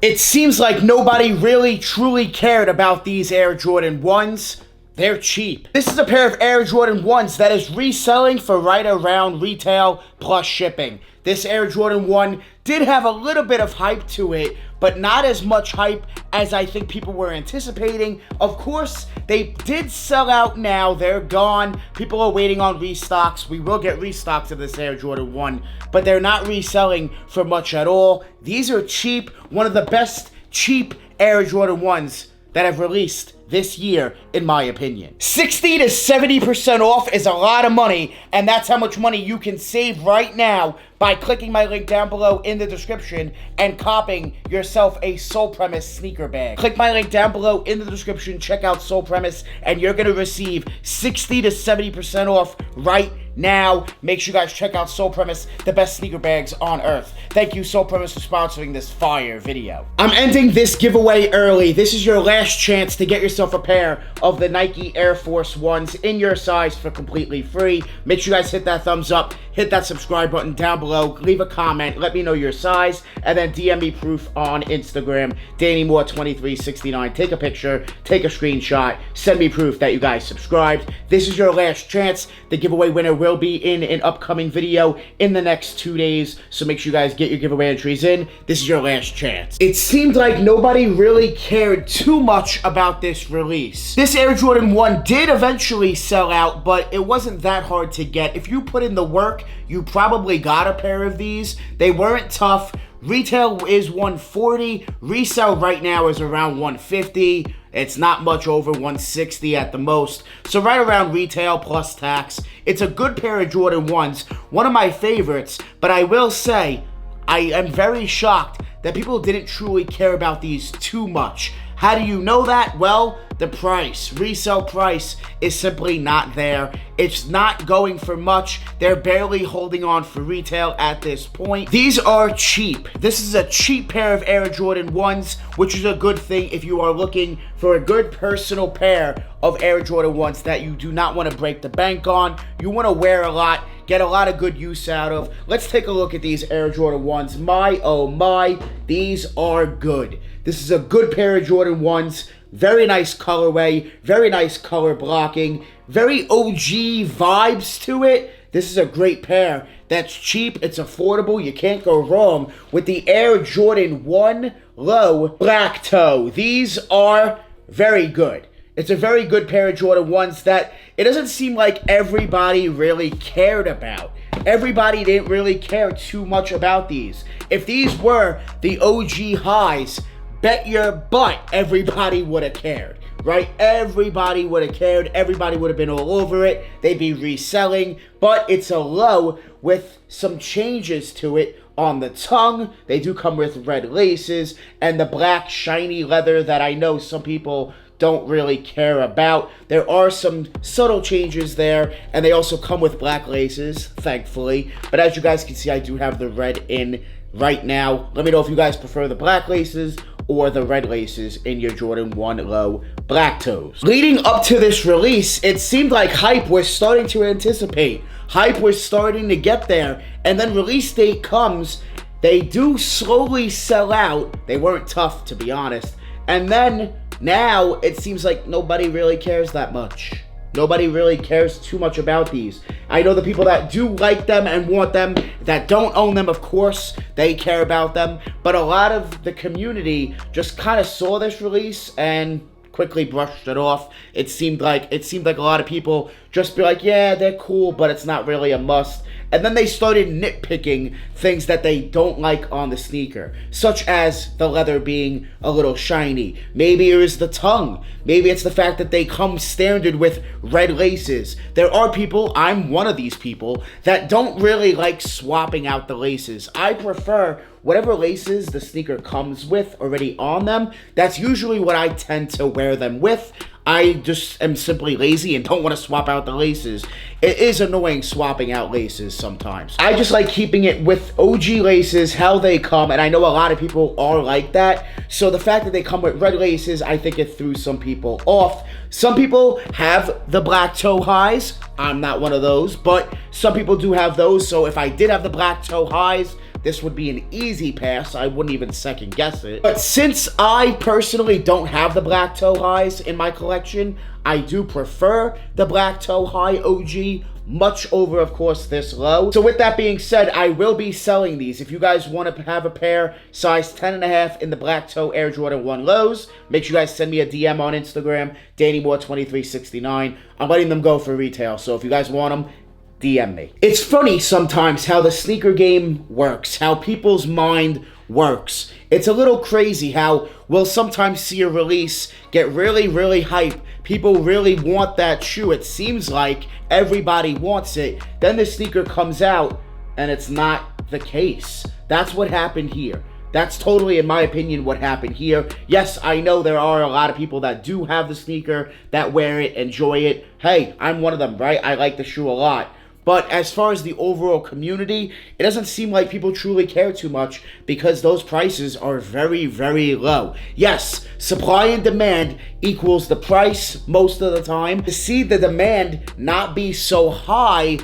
It seems like nobody really truly cared about these Air Jordan 1s. They're cheap. This is a pair of Air Jordan 1s that is reselling for right around retail plus shipping. This Air Jordan 1 did have a little bit of hype to it, but not as much hype as I think people were anticipating. Of course, they did sell out now. They're gone. People are waiting on restocks. We will get restocks of this Air Jordan 1, but they're not reselling for much at all. These are cheap. One of the best cheap Air Jordan 1s that have released this year, in my opinion. 60 to 70% off is a lot of money, and that's how much money you can save right now by clicking my link down below in the description and copying yourself a Sole Premise sneaker bag. Click my link down below in the description, check out Sole Premise, and you're gonna receive 60 to 70% off right now. Make sure you guys check out Sole Premise, the best sneaker bags on earth. Thank you, Sole Premise, for sponsoring this fire video. I'm ending this giveaway early. This is your last chance to get yourself a pair of the Nike Air Force 1s in your size for completely free. Make sure you guys hit that thumbs up, hit that subscribe button down below, leave a comment, let me know your size, and then DM me proof on Instagram, DannyMoore2369. Take a picture, take a screenshot, send me proof that you guys subscribed. This is your last chance. The giveaway winner will be in an upcoming video in the next 2 days, so make sure you guys get your giveaway entries in. This is your last chance. It seemed like nobody really cared too much about this release. This Air Jordan 1 did eventually sell out, but it wasn't that hard to get. If you put in the work, you probably got a pair of these. They weren't tough. Retail is $140. Resale right now is around $150. It's not much over $160 at the most. So right around retail plus tax. It's a good pair of Jordan 1s. One of my favorites, but I will say, I am very shocked that people didn't truly care about these too much. How do you know that? Well, the price. Resale price is simply not there. It's not going for much. They're barely holding on for retail at this point. These are cheap. This is a cheap pair of Air Jordan 1s, which is a good thing if you are looking for a good personal pair of Air Jordan 1s that you do not want to break the bank on. You want to wear a lot, get a lot of good use out of. Let's take a look at these Air Jordan 1s. My, oh my, these are good. This is a good pair of Jordan 1s. Very nice colorway, very nice color blocking, very OG vibes to it. This is a great pair. That's cheap, it's affordable, you can't go wrong with the Air Jordan 1 Low Black Toe. These are very good. It's a very good pair of Jordan 1s that it doesn't seem like everybody really cared about. Everybody didn't really care too much about these. If these were the OG highs, bet your butt everybody would have cared, right? Everybody would have cared. Everybody would have been all over it. They'd be reselling, but it's a low with some changes to it on the tongue. They do come with red laces and the black shiny leather that I know some people don't really care about. There are some subtle changes there, and they also come with black laces, thankfully. But as you guys can see, I do have the red in right now. Let me know if you guys prefer the black laces or the red laces in your Jordan 1 Low Black Toes. Leading up to this release, it seemed like hype was starting to anticipate. Hype was starting to get there, and then release date comes. They do slowly sell out. They weren't tough, to be honest. And then now it seems like nobody really cares that much. Nobody really cares too much about these. I know the people that do like them and want them, that don't own them, of course, they care about them. But a lot of the community just kind of saw this release and quickly brushed it off. It seemed like a lot of people just be like, yeah, they're cool, but it's not really a must. And then they started nitpicking things that they don't like on the sneaker, such as the leather being a little shiny. Maybe it was the tongue. Maybe it's the fact that they come standard with red laces. There are people, I'm one of these people, that don't really like swapping out the laces. I prefer whatever laces the sneaker comes with already on them. That's usually what I tend to wear them with. I just am simply lazy and don't want to swap out the laces. It is annoying swapping out laces sometimes. I just like keeping it with OG laces, how they come, and I know a lot of people are like that. So the fact that they come with red laces, I think it threw some people off. Some people have the black toe highs. I'm not one of those, but some people do have those. So if I did have the black toe highs, this would be an easy pass. I wouldn't even second guess it. But since I personally don't have the black toe highs in my collection, I do prefer the black toe high OG much over, of course, this low. So with that being said, I will be selling these. If you guys want to have a pair size 10.5 in the black toe Air Jordan 1 lows, make sure you guys send me a DM on Instagram, DannyMoore2369. I'm letting them go for retail, so if you guys want them, DM me. It's funny sometimes how the sneaker game works, how people's mind works. It's a little crazy how we'll sometimes see a release get really, really hype. People really want that shoe. It seems like everybody wants it. Then the sneaker comes out and it's not the case. That's what happened here. That's totally, in my opinion, what happened here. Yes, I know there are a lot of people that do have the sneaker, that wear it, enjoy it. Hey, I'm one of them, right? I like the shoe a lot. But as far as the overall community, it doesn't seem like people truly care too much because those prices are very, very low. Yes, supply and demand equals the price most of the time. To see the demand not be so high,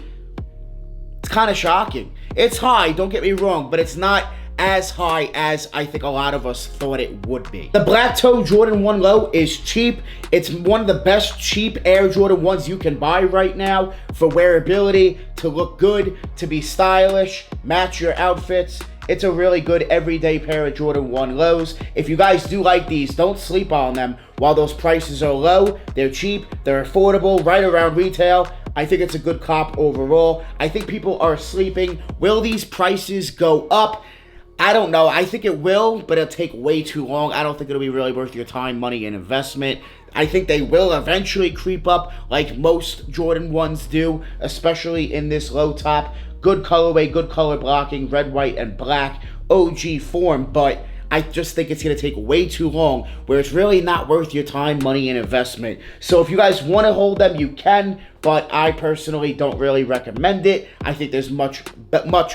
it's kind of shocking. It's high, don't get me wrong, but it's not as high as I think a lot of us thought it would be. The black toe Jordan 1 low is cheap. It's one of the best cheap Air Jordan 1s you can buy right now for wearability, to look good, to be stylish, match your outfits. It's a really good everyday pair of Jordan 1 lows. If you guys do like these, don't sleep on them. While those prices are low, they're cheap, they're affordable, right around retail. I think it's a good cop overall. I think people are sleeping. Will these prices go up? I don't know. I think it will, but it'll take way too long. I don't think it'll be really worth your time, money, and investment. I think they will eventually creep up like most Jordan 1s do, especially in this low top. Good colorway, good color blocking, red, white, and black, OG form, but I just think it's going to take way too long where it's really not worth your time, money, and investment. So if you guys want to hold them, you can, but I personally don't really recommend it. I think there's much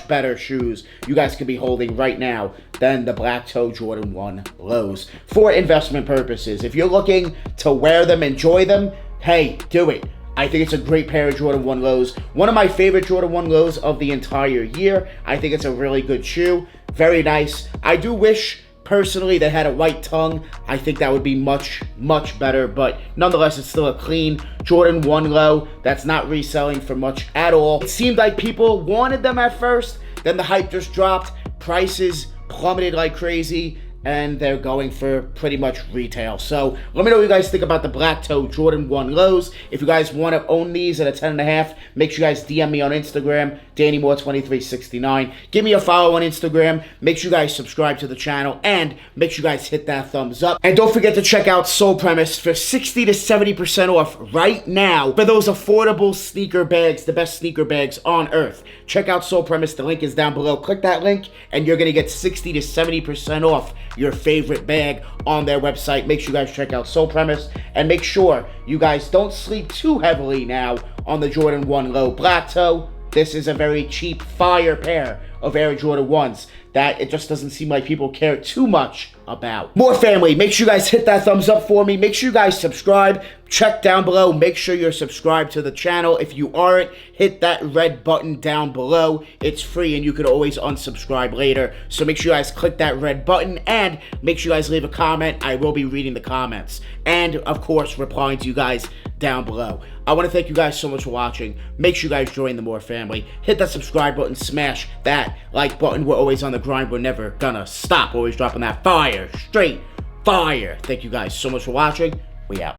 better shoes you guys could be holding right now than the black toe Jordan 1 lows for investment purposes. If you're looking to wear them, enjoy them, hey, do it. I think it's a great pair of Jordan 1 lows. One of my favorite Jordan 1 lows of the entire year. I think it's a really good shoe. Very nice. I do wish, personally, they had a white tongue. I think that would be much, much better. But nonetheless, it's still a clean Jordan 1 low that's not reselling for much at all. It seemed like people wanted them at first. Then the hype just dropped. Prices plummeted like crazy. And they're going for pretty much retail. So let me know what you guys think about the black toe Jordan 1 lows. If you guys want to own these at a 10.5, make sure you guys DM me on Instagram, DannyMoore2369. Give me a follow on Instagram. Make sure you guys subscribe to the channel, and make sure you guys hit that thumbs up. And don't forget to check out Sole Premise for 60 to 70% off right now for those affordable sneaker bags, the best sneaker bags on earth. Check out Sole Premise. The link is down below. Click that link, and you're going to get 60 to 70% off your favorite bag on their website. Make sure you guys check out Sole Premise, and make sure you guys don't sleep too heavily now on the Jordan 1 low black toe. This is a very cheap fire pair of Air Jordan 1s that it just doesn't seem like people care too much about. More family, make sure you guys hit that thumbs up for me. Make sure you guys subscribe. Check down below. Make sure you're subscribed to the channel. If you aren't, hit that red button down below. It's free, and you can always unsubscribe later. So make sure you guys click that red button, and make sure you guys leave a comment. I will be reading the comments, and of course, replying to you guys down below. I want to thank you guys so much for watching. Make sure you guys join the More family. Hit that subscribe button. Smash that like button. We're always on the grind. We're never gonna stop. Always dropping that fire. Straight fire. Thank you guys so much for watching. We out.